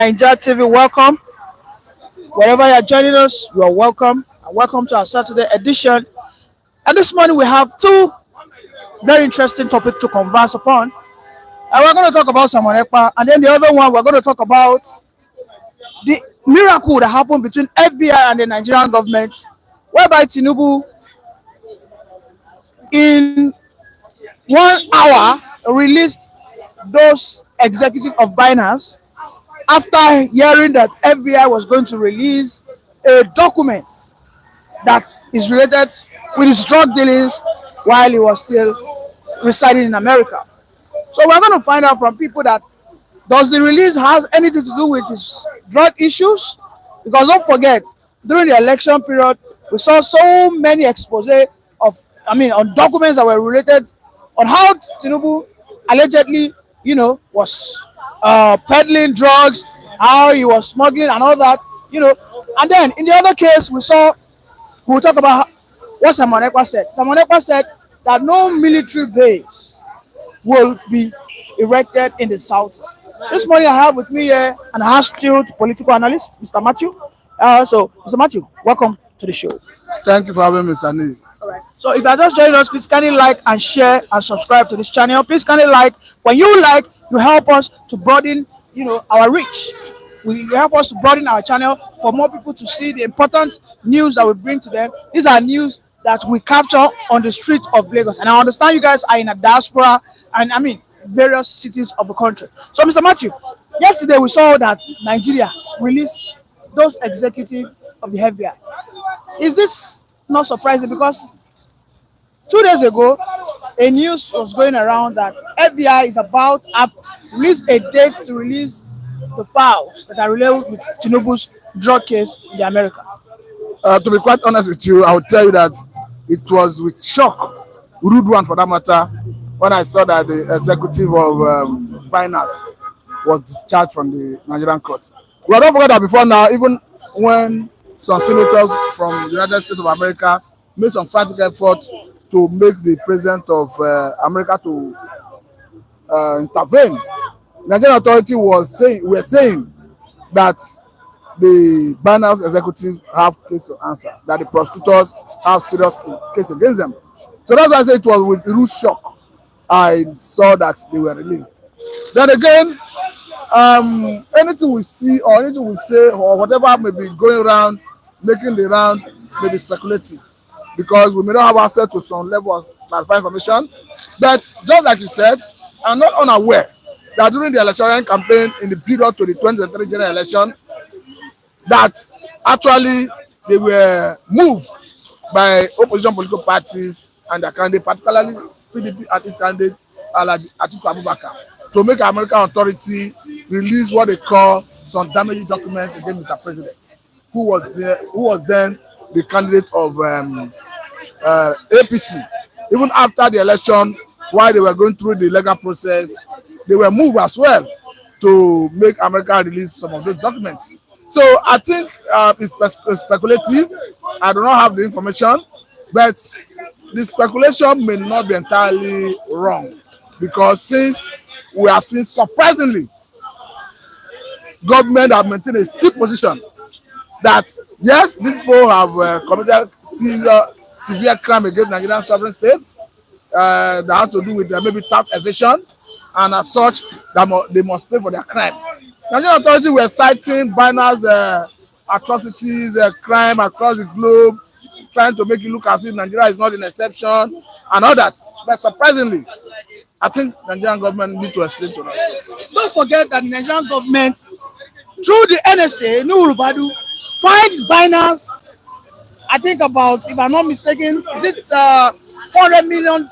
Ninja TV, welcome. Wherever you're joining us, you are welcome. And welcome to our Saturday edition. And this morning we have two very interesting topics to converse upon. And we're going to talk about Simon Ekpa, and then the other one we're going to talk about the miracle that happened between FBI and the Nigerian government, whereby Tinubu in 1 hour released those executives of Binance after hearing that FBI was going to release a document that is related with his drug dealings while he was still residing in America. So we're going to find out from people that does the release has anything to do with his drug issues? Because don't forget, during the election period, we saw so many expose on documents that were related on how Tinubu allegedly, was peddling drugs, how he was smuggling and all that, And then in the other case, we'll talk about what Simon Ekpa said. Simon Ekpa said that no military base will be erected in the southeast. This morning I have with me here an astute political analyst, Mr. Matthew. Mr. Matthew, welcome to the show. Thank you for having me, Sunny. So if you are just joining us, please kindly like and share and subscribe to this channel. Please kindly like. When you like, you help us to broaden, our reach. We help us to broaden our channel for more people to see the important news that we bring to them. These are news that we capture on the street of Lagos. And I understand you guys are in a diaspora and various cities of the country. So Mr. Matthew, yesterday we saw that Nigeria released those executives of the FBI. Is this not surprising? Because 2 days ago, a news was going around that FBI is about to release a date to release the files that are related with Tinubu's drug case in the America. To be quite honest with you, I will tell you that it was with shock, rude one for that matter, when I saw that the executive of Binance was discharged from the Nigerian court. We don't forget that before now, even when some senators from the United States of America made some frantic effort to make the president of America to intervene, Nigerian authority were saying that the Binance executives have case to answer, that the prosecutors have serious case against them. So that's why I say it was with rude shock I saw that they were released. Then again, anything we see or anything we say or whatever may be going around, making the round, may be speculative, because we may not have access to some level of classified information. But just like you said, I'm not unaware that during the electoral campaign in the period to the 2023 general election, that actually they were moved by opposition political parties and their candidate, particularly PDP and its candidate Atiku Abubakar, to make American authority release what they call some damaging documents against Mr. President, who was then the candidate of APC. Even after the election, while they were going through the legal process, they were moved as well to make America release some of those documents. So I think it's speculative. I do not have the information, but the speculation may not be entirely wrong, because since we are seeing, surprisingly, government have maintained a stiff position that yes, these people have committed severe crime against Nigerian sovereign states that has to do with maybe tax evasion, and as such that they must pay for their crime. Nigerian authorities were citing Binance atrocities, crime across the globe, trying to make it look as if Nigeria is not an exception and all that. But surprisingly, I think Nigerian government need to explain to us. Don't forget that the Nigerian government, through the NSA, Nuhu Rubadu, fined Binance, I think about, if I'm not mistaken, is it $400 million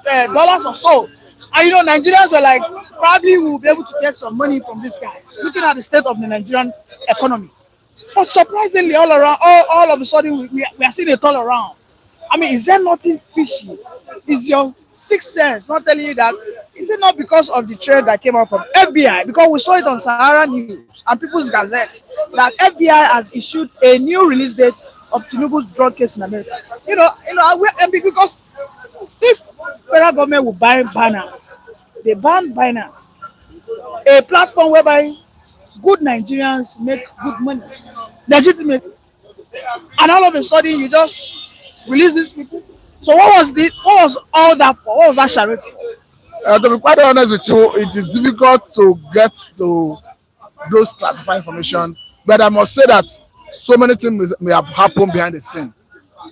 or so? And Nigerians were like, probably we'll be able to get some money from these guys, looking at the state of the Nigerian economy. But surprisingly, all around, all of a sudden, we are seeing it all around. Is there nothing fishy? Is your sixth sense not telling you that? Is it not because of the trade that came out from FBI? Because we saw it on Sahara News and People's Gazette that FBI has issued a new release date of Tinubu's drug case in America. Because if federal government will ban Binance, they ban Binance, a platform whereby good Nigerians make good money, legitimate, and all of a sudden you just release these people. So what was all that for? What was that charade for? To be quite honest with you, it is difficult to get to those classified information, but I must say that so many things may have happened behind the scene,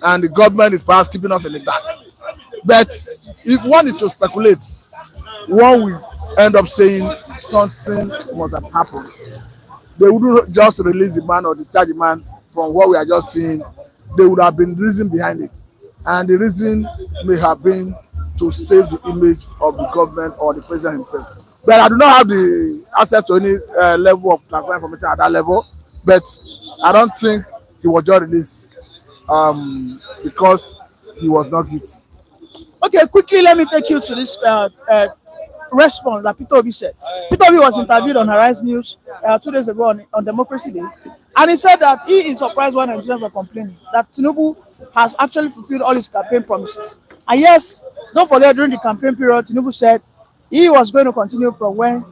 and the government is perhaps keeping us in the dark. But if one is to speculate, one will end up saying something must have happened. They wouldn't just release the man or discharge the man from what we are just seeing. There would have been reason behind it, and the reason may have been to save the image of the government or the president himself. But I do not have the access to any level of classified information at that level. But I don't think he was just released because he was not guilty. Okay, quickly let me take you to this response that Peter Obi said. Peter Obi was interviewed on Arise News 2 days ago on Democracy Day, and he said that he is surprised why Nigerians are complaining that Tinubu has actually fulfilled all his campaign promises. And yes, don't forget during the campaign period, Tinubu said he was going to continue from when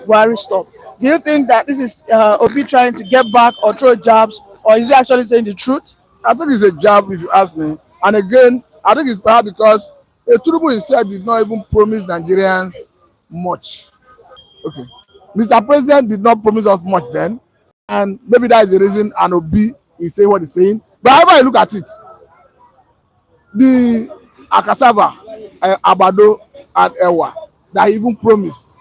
Buhari stopped. Do you think that this is Obi trying to get back or throw jabs, or is he actually saying the truth? I think it's a jab if you ask me. And again, I think it's perhaps because Tinubu himself did not even promise Nigerians much. Okay. Mr. President did not promise us much then, and maybe that is the reason and Obi is saying what he's saying. But however you look at it, the Akasava, Abado, and Ewa that he even promised,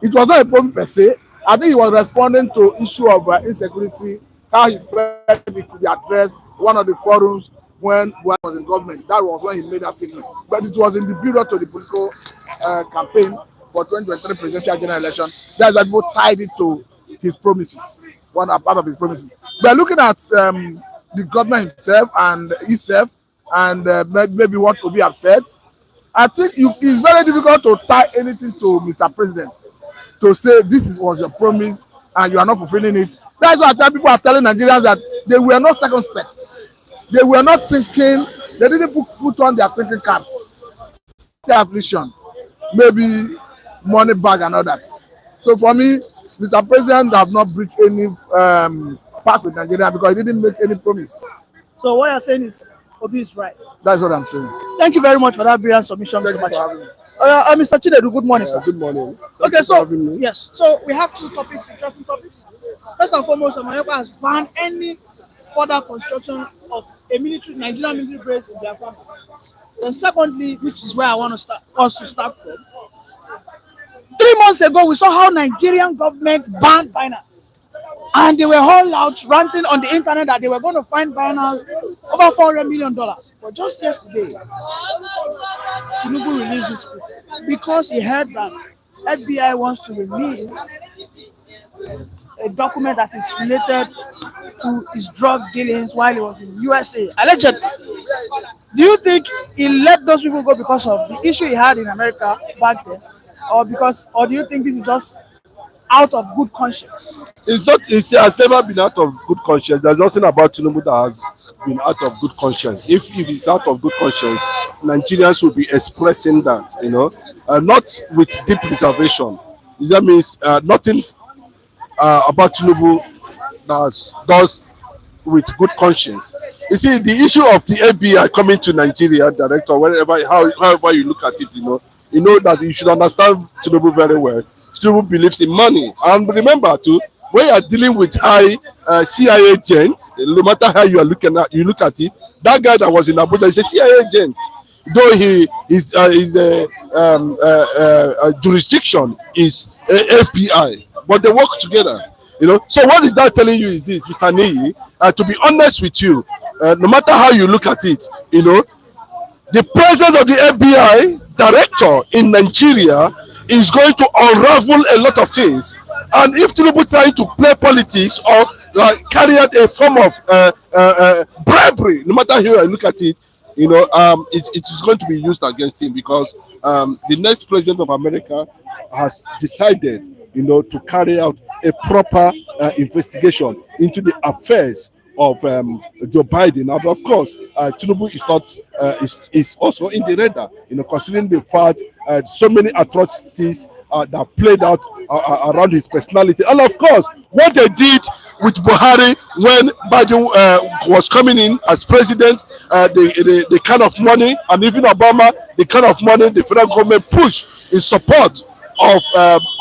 it was not a promise per se. I think he was responding to issue of insecurity, how he felt it could be addressed one of the forums when Buhari was in government. That was when he made that statement. But it was in the build-up to the political campaign for 2023 presidential general election. That's why people tied it to his promises, one part of his promises. But looking at the government himself and himself, and maybe what Obi have said, I think it's very difficult to tie anything to Mr. President to say was your promise and you are not fulfilling it. That's why I tell people are telling Nigerians that they were not circumspect. They were not thinking, they didn't put on their thinking caps. Affliction, maybe money bag and all that. So for me, Mr. President have not breached any pact with Nigeria because he didn't make any promise. So what you're saying is Obi is right. That's what I'm saying. Thank you very much for that brilliant submission, Thank Mr. you for Machi. having me. Mr. Chinedu, good morning, sir. Good morning. Okay, so yes, so we have two topics, interesting topics. First and foremost, Ekpa has banned any further construction of a Nigerian military base in their family. Then secondly, which is where I want to start from. 3 months ago, we saw how Nigerian government banned Binance. And they were all out ranting on the internet that they were going to fine Binance over $400 million. But just yesterday, Tinubu released this because he heard that FBI wants to release a document that is related to his drug dealings while he was in USA, allegedly. Do you think he let those people go because of the issue he had in America back then, or do you think this is just out of good conscience? It's not. It has never been out of good conscience. There's nothing about Tinubu that has been out of good conscience. If it's out of good conscience, Nigerians will be expressing that, not with deep reservation. That means nothing about Tinubu does with good conscience. You see, the issue of the FBI coming to Nigeria, director, however you look at it, you know that you should understand Tinubu very well. Tinubu believes in money, and remember too, when you are dealing with high CIA agents, no matter how you look at it, that guy that was in Abuja is a CIA agent, though his jurisdiction is FBI, but they work together. So what is that telling you is this, Mr. Niyi? To be honest with you, no matter how you look at it, the president of the FBI director in Nigeria is going to unravel a lot of things. And if Tinubu trying to play politics or carry out a form of bribery, no matter how you look at it, it is going to be used against him because the next president of America has decided, to carry out a proper investigation into the affairs of Joe Biden. And of course, Tinubu is not is also in the radar, considering the fact so many atrocities that played out around his personality. And of course, what they did with Buhari when Biden was coming in as president, the kind of money, and even Obama, the kind of money the federal government pushed in support of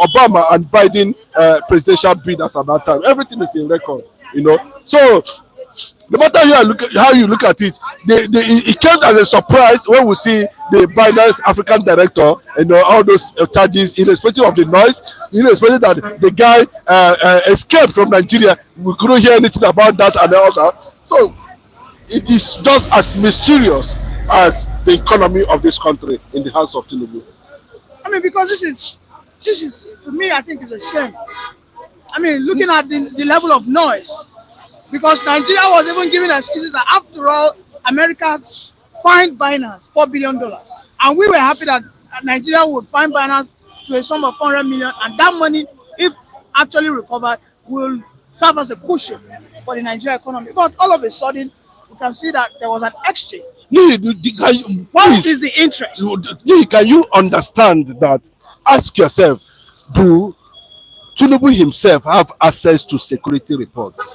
Obama and Biden presidential bid as at that time. Everything is in record, you know. So no matter how you look at it, it came as a surprise when we see the Binance African director, you know, all those charges, irrespective of the noise, irrespective that the guy escaped from Nigeria. We couldn't hear anything about that and all that. So it is just as mysterious as the economy of this country in the hands of Tinubu. I mean, because this is to me, I think it's a shame. I mean, looking at the level of noise, because Nigeria was even giving excuses that after all, America fined Binance $4 billion, and we were happy that Nigeria would fine Binance to a sum of 400 million, and that money, if actually recovered, will serve as a cushion for the Nigerian economy. But all of a sudden, you can see that there was an exchange. What is the interest? Can you understand that? Ask yourself, do Tinubu himself have access to security reports?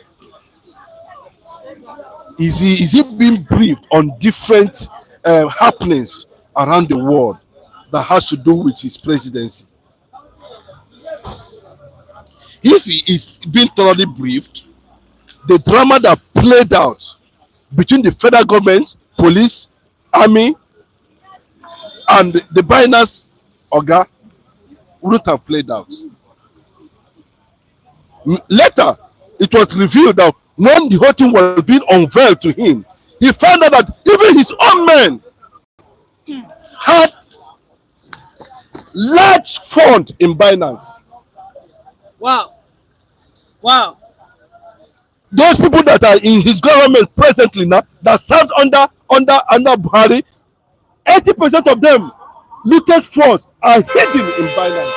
Is he being briefed on different happenings around the world that has to do with his presidency? If he is being thoroughly briefed, the drama that played out between the federal government, police, army, and the Binance Oga wouldn't have played out. Later, it was revealed that when the whole thing was being unveiled to him, he found out that even his own men had large fund in Binance. Wow. Wow. Those people that are in his government presently now, that served under Buhari, 80% of them looted funds are hidden in Binance.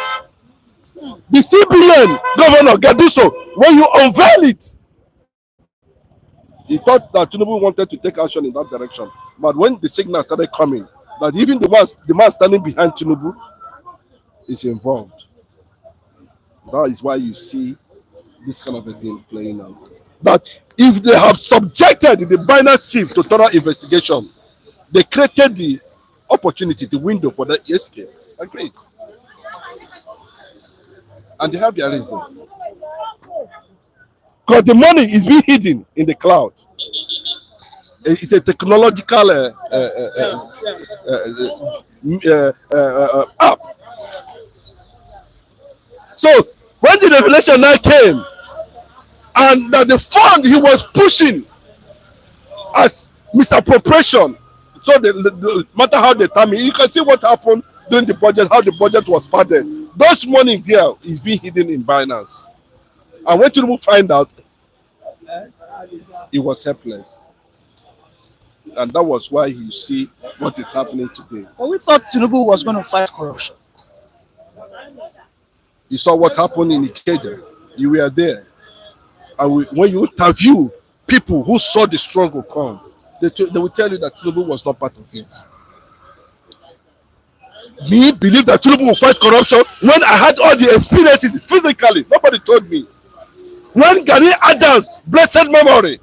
The CBN governor Gaduso, when you unveil it, he thought that Tinubu wanted to take action in that direction. But when the signal started coming, that even the man standing behind Tinubu is involved. That is why you see this kind of a thing playing out. That if they have subjected the Binance chief to thorough investigation, they created the opportunity, the window for the escape. Agreed. And they have their reasons. Because the money is being hidden in the cloud. It's a technological app. So when the revelation now came, and that the fund he was pushing as misappropriation, so the matter how they term it, you can see what happened during the budget, how the budget was padded. Those money there is being hidden in Binance. And when Tinubu find out, he was helpless. And that was why you see what is happening today. But we thought Tinubu was going to fight corruption. You saw what happened in Ikeja. You were there. And when you interview people who saw the struggle come, they will tell you that Tinubu was not part of it. Me believe that Tinubu will fight corruption when I had all the experiences physically. Nobody told me. When Gani Adams, blessed memory,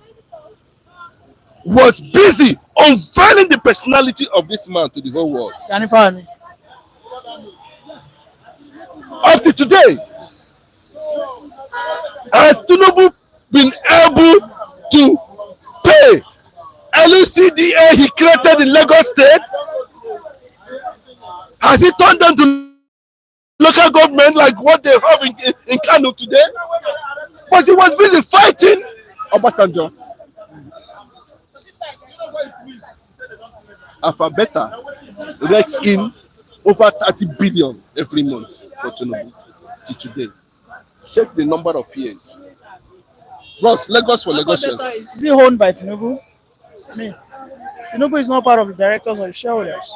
was busy unveiling the personality of this man to the whole world. Can you find me? Up to today, has Tinubu been able to pay LUCDA he created in Lagos State? Has he turned them to local government like what they have in Kano today? But he was busy fighting Obasanjo. Alphabeta rakes in over 30 billion every month for Tinubu till today. Check the number of years. Bros, Lagos for Lagosians. Is he owned by Tinubu? I mean, Tinubu is not part of the directors or the shareholders.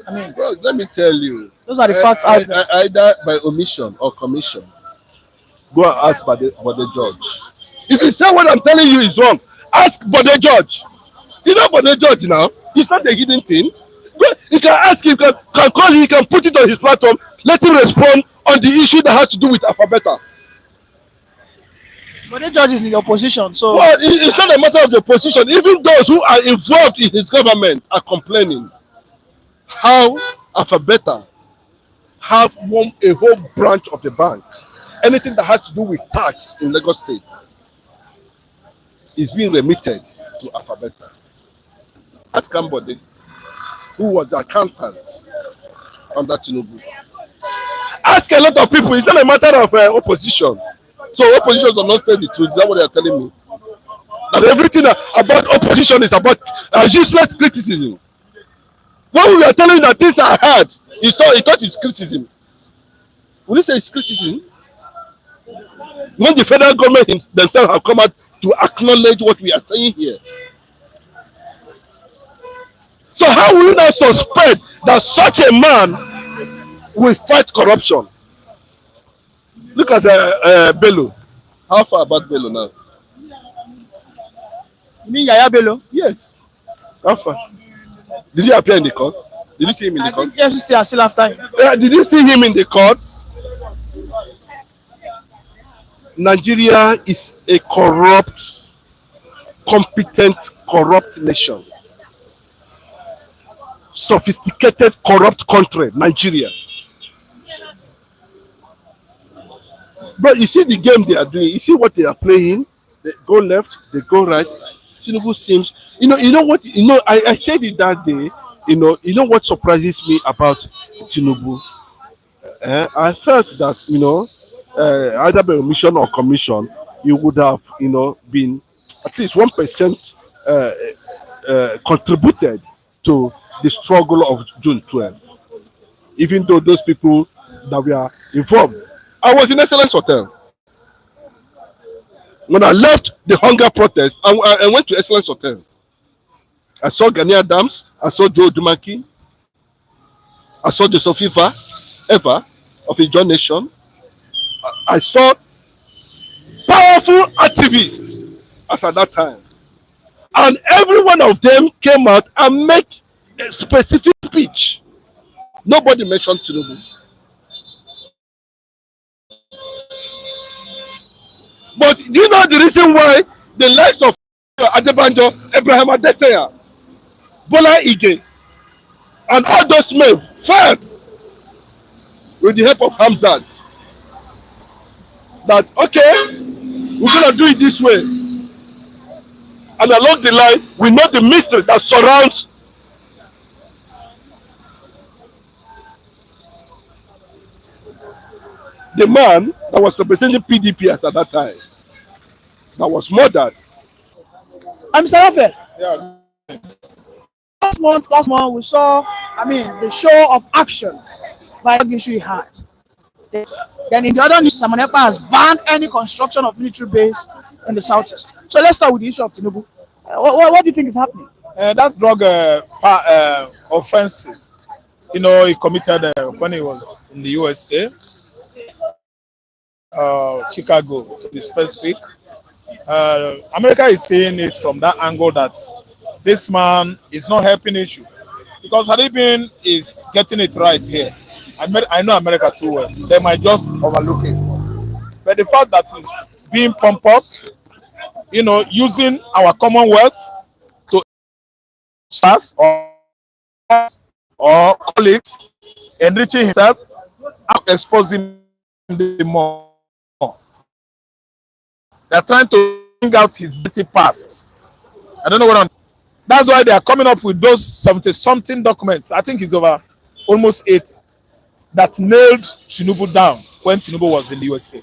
I mean, bro, let me tell you. Those are the facts out there. Either by omission or commission. Go and ask Bode George. If you say what I'm telling you is wrong, ask Bode George. You know Bode George now? It's not a hidden thing. You can ask him, can call him, he can put it on his platform, let him respond on the issue that has to do with Alphabeta. But the judges in the opposition, so Well, it's not a matter of the position. Even those who are involved in his government are complaining how Alphabeta have a whole branch of the bank. Anything that has to do with tax in Lagos State is being remitted to Alphabeta. Ask Kambode, who was the accountant under Tinubu. Ask a lot of people. It's not a matter of opposition. So opposition does not say the truth. Is that what they are telling me? That everything about opposition is about useless criticism. When we are telling you that things are hard, he thought it's criticism. Will you say it's criticism? When the federal government themselves have come out to acknowledge what we are saying here. So how will you now suspect that such a man will fight corruption? Look at Bello. How far about Bello now? you mean Yaya Bello? Yes. How far? Did he appear in the court? Did you see him in the I court? think FCC are still after him. Did you see him in the court? Nigeria is a corrupt, competent, corrupt nation. Sophisticated, corrupt country, Nigeria. But you see the game they are doing. You see what they are playing. They go left, they go right. Tinubu seems, you know what, I said it that day. You know what surprises me about Tinubu. I felt that either by omission or commission, you would have been at least 1% contributed to the struggle of June 12th. Even though those people that were involved, I was in Excellence Hotel. When I left the hunger protest, I went to Excellence Hotel. I saw Gani Adams, I saw Joe Dumaki, I saw Joseph Eva of the John Nation. I saw powerful activists as at that time. And every one of them came out and make a specific speech. Nobody mentioned Tinubu. But do you know the reason why the likes of Adebanjo, Abraham Adeseya, Bola Ige, and all those men felt with the help of Hamzat that, okay, we're going to do it this way. And along the line, we know the mystery that surrounds the man that was representing PDP at that time, that was murdered. I'm Mr. Raphael. Yeah. Last month, we saw, the show of action by the issue he had. Then in the other news, Simon Ekpa has banned any construction of military base in the southeast. So let's start with the issue of Tinubu. What do you think is happening? That drug offenses, he committed when he was in the USA, Chicago to be specific. America is seeing it from that angle that this man is not helping issue, because had he been is getting it right here, I know America too well, they might just overlook it. But the fact that he's being pompous, using our commonwealth to us or colleagues, enriching himself, exposing the more. They're trying to bring out his dirty past. I don't know what I'm. That's why they are coming up with those 70-something documents. I think it's over almost 8 that nailed Tinubu down when Tinubu was in the USA.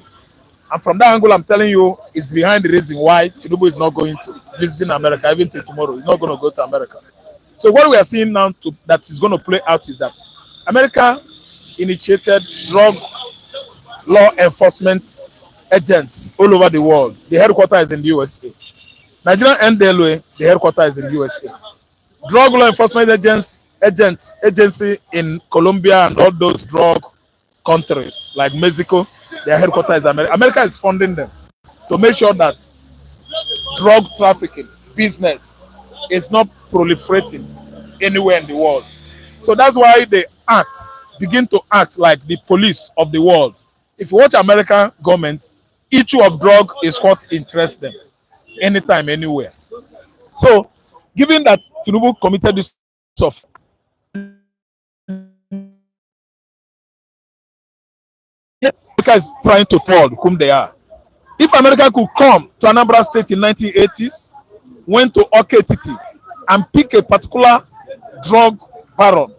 And from that angle, I'm telling you, it's behind the reason why Tinubu is not going to visit America even till tomorrow. He's not going to go to America. So what we are seeing now that is going to play out is that America initiated drug law enforcement agents all over the world. The headquarters is in the USA. Nigerian NDLA, the headquarters is in the USA. Drug law enforcement agency in Colombia and all those drug countries like Mexico, their headquarters is America. America is funding them to make sure that drug trafficking business is not proliferating anywhere in the world. So that's why they begin to act like the police of the world. If you watch American government, issue of drug is what interests them anytime, anywhere. So, given that Tinubu committed this of America is trying to tell whom they are. If America could come to Anambra State in 1980s, went to Oketiti and pick a particular drug baron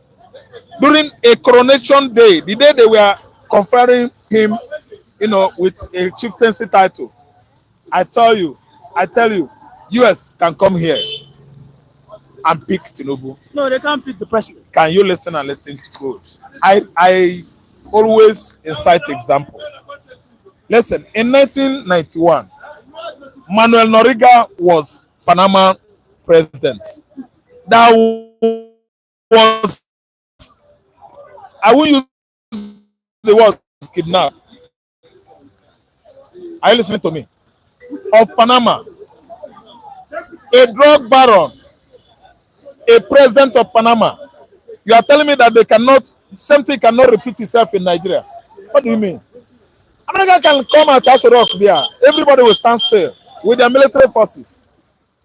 during a coronation day, the day they were conferring him, with a chieftaincy title, I tell you, US can come here and pick Tinubu. No, they can't pick the president. Can you listen and listen good? I always incite examples. Listen, in 1991, Manuel Noriega was Panama president. That was, I will use the word kidnap. Are you listening to me? Of Panama, a drug baron, a president of Panama. You are telling me that same thing cannot repeat itself in Nigeria. What do you mean? America can come at us rock there. Everybody will stand still with their military forces.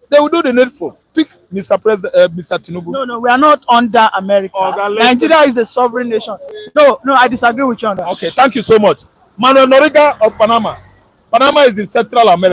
They will do the needful. Pick Mr. President, Mr. Tinubu. No, we are not under America. Nigeria is a sovereign nation. No, I disagree with you on that. Okay, thank you so much. Manuel Noriega of Panama. Panama is in Central America.